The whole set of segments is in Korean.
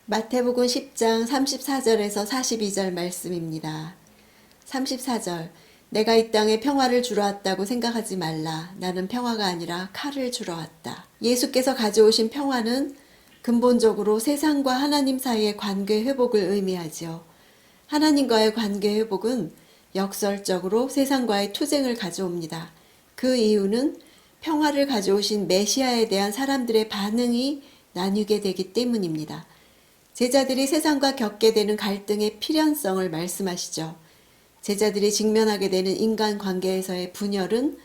마태복음 10장 34절에서 42절 말씀입니다. 34절. 내가 이 땅에 평화를 주러 왔다고 생각하지 말라. 나는 평화가 아니라 칼을 주러 왔다. 예수께서 가져오신 평화는 근본적으로 세상과 하나님 사이의 관계 회복을 의미하죠. 하나님과의 관계 회복은 역설적으로 세상과의 투쟁을 가져옵니다. 그 이유는 평화를 가져오신 메시아에 대한 사람들의 반응이 나뉘게 되기 때문입니다. 제자들이 세상과 겪게 되는 갈등의 필연성을 말씀하시죠. 제자들이 직면하게 되는 인간관계에서의 분열은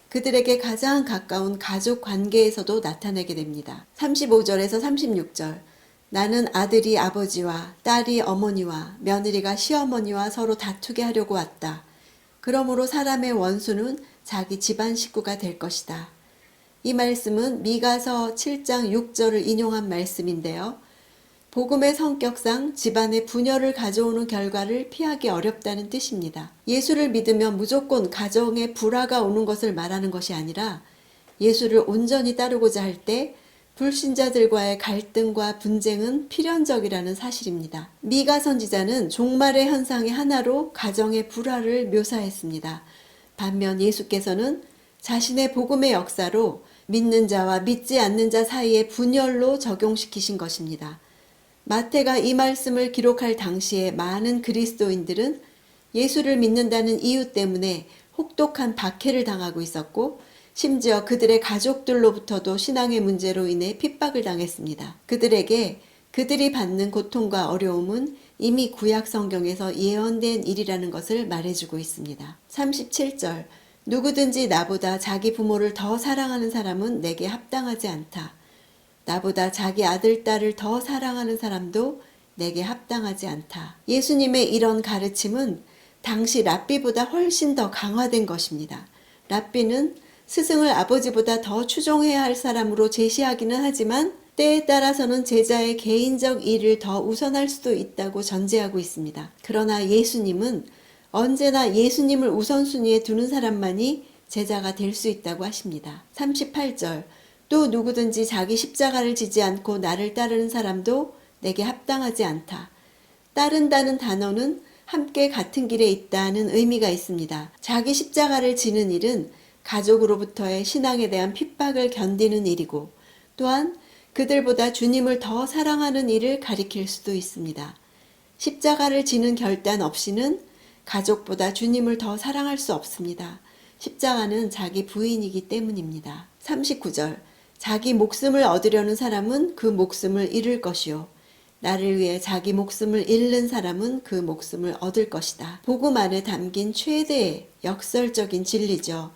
그들에게 가장 가까운 가족 관계에서도 나타나게 됩니다. 35절에서 36절. 나는 아들이 아버지와 딸이 어머니와 며느리가 시어머니와 서로 다투게 하려고 왔다. 그러므로 사람의 원수는 자기 집안 식구가 될 것이다. 이 말씀은 미가서 7장 6절을 인용한 말씀인데요. 복음의 성격상 집안의 분열을 가져오는 결과를 피하기 어렵다는 뜻입니다. 예수를 믿으면 무조건 가정에 불화가 오는 것을 말하는 것이 아니라 예수를 온전히 따르고자 할 때 불신자들과의 갈등과 분쟁은 필연적이라는 사실입니다. 미가 선지자는 종말의 현상의 하나로 가정의 불화를 묘사했습니다. 반면 예수께서는 자신의 복음의 역사로 믿는 자와 믿지 않는 자 사이의 분열로 적용시키신 것입니다. 마태가 이 말씀을 기록할 당시에 많은 그리스도인들은 예수를 믿는다는 이유 때문에 혹독한 박해를 당하고 있었고 심지어 그들의 가족들로부터도 신앙의 문제로 인해 핍박을 당했습니다. 그들에게 그들이 받는 고통과 어려움은 이미 구약 성경에서 예언된 일이라는 것을 말해주고 있습니다. 37절. 누구든지 나보다 자기 부모를 더 사랑하는 사람은 내게 합당하지 않다. 나보다 자기 아들, 딸을 더 사랑하는 사람도 내게 합당하지 않다. 예수님의 이런 가르침은 당시 랍비보다 훨씬 더 강화된 것입니다. 랍비는 스승을 아버지보다 더 추종해야 할 사람으로 제시하기는 하지만 때에 따라서는 제자의 개인적 일을 더 우선할 수도 있다고 전제하고 있습니다. 그러나 예수님은 언제나 예수님을 우선순위에 두는 사람만이 제자가 될 수 있다고 하십니다. 38절. 또 누구든지 자기 십자가를 지지 않고 나를 따르는 사람도 내게 합당하지 않다. 따른다는 단어는 함께 같은 길에 있다는 의미가 있습니다. 자기 십자가를 지는 일은 가족으로부터의 신앙에 대한 핍박을 견디는 일이고 또한 그들보다 주님을 더 사랑하는 일을 가리킬 수도 있습니다. 십자가를 지는 결단 없이는 가족보다 주님을 더 사랑할 수 없습니다. 십자가는 자기 부인이기 때문입니다. 39절. 자기 목숨을 얻으려는 사람은 그 목숨을 잃을 것이요. 나를 위해 자기 목숨을 잃는 사람은 그 목숨을 얻을 것이다. 복음 안에 담긴 최대의 역설적인 진리죠.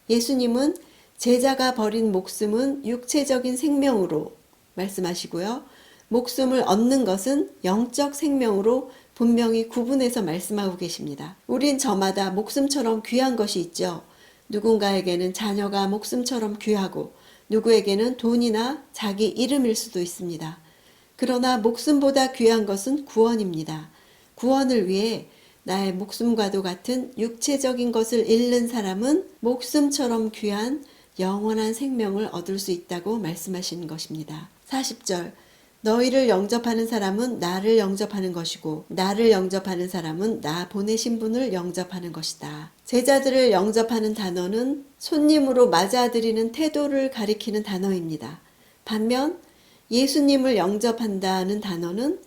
예수님은 제자가 버린 목숨은 육체적인 생명으로 말씀하시고요. 목숨을 얻는 것은 영적 생명으로 분명히 구분해서 말씀하고 계십니다. 우린 저마다 목숨처럼 귀한 것이 있죠. 누군가에게는 자녀가 목숨처럼 귀하고 누구에게는 돈이나 자기 이름일 수도 있습니다. 그러나 목숨보다 귀한 것은 구원입니다. 구원을 위해 나의 목숨과도 같은 육체적인 것을 잃는 사람은 목숨처럼 귀한 영원한 생명을 얻을 수 있다고 말씀하시는 것입니다. 40절. 너희를 영접하는 사람은 나를 영접하는 것이고 나를 영접하는 사람은 나 보내신 분을 영접하는 것이다. 제자들을 영접하는 단어는 손님으로 맞아들이는 태도를 가리키는 단어입니다. 반면 예수님을 영접한다는 단어는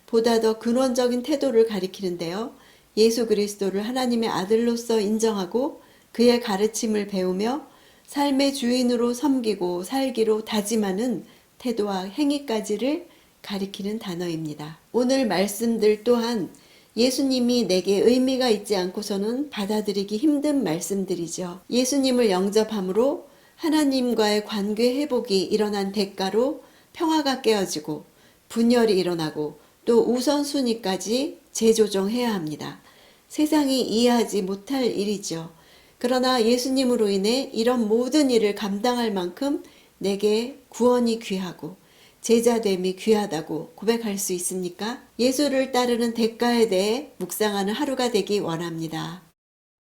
보다 더 근원적인 태도를 가리키는데요. 예수 그리스도를 하나님의 아들로서 인정하고 그의 가르침을 배우며 삶의 주인으로 섬기고 살기로 다짐하는 태도와 행위까지를 가리키는 단어입니다. 오늘 말씀들 또한 예수님이 내게 의미가 있지 않고서는 받아들이기 힘든 말씀들이죠. 예수님을 영접함으로 하나님과의 관계 회복이 일어난 대가로 평화가 깨어지고 분열이 일어나고 또 우선순위까지 재조정해야 합니다. 세상이 이해하지 못할 일이죠. 그러나 예수님으로 인해 이런 모든 일을 감당할 만큼 내게 구원이 귀하고 제자됨이 귀하다고 고백할 수 있습니까? 예수를 따르는 대가에 대해 묵상하는 하루가 되기 원합니다.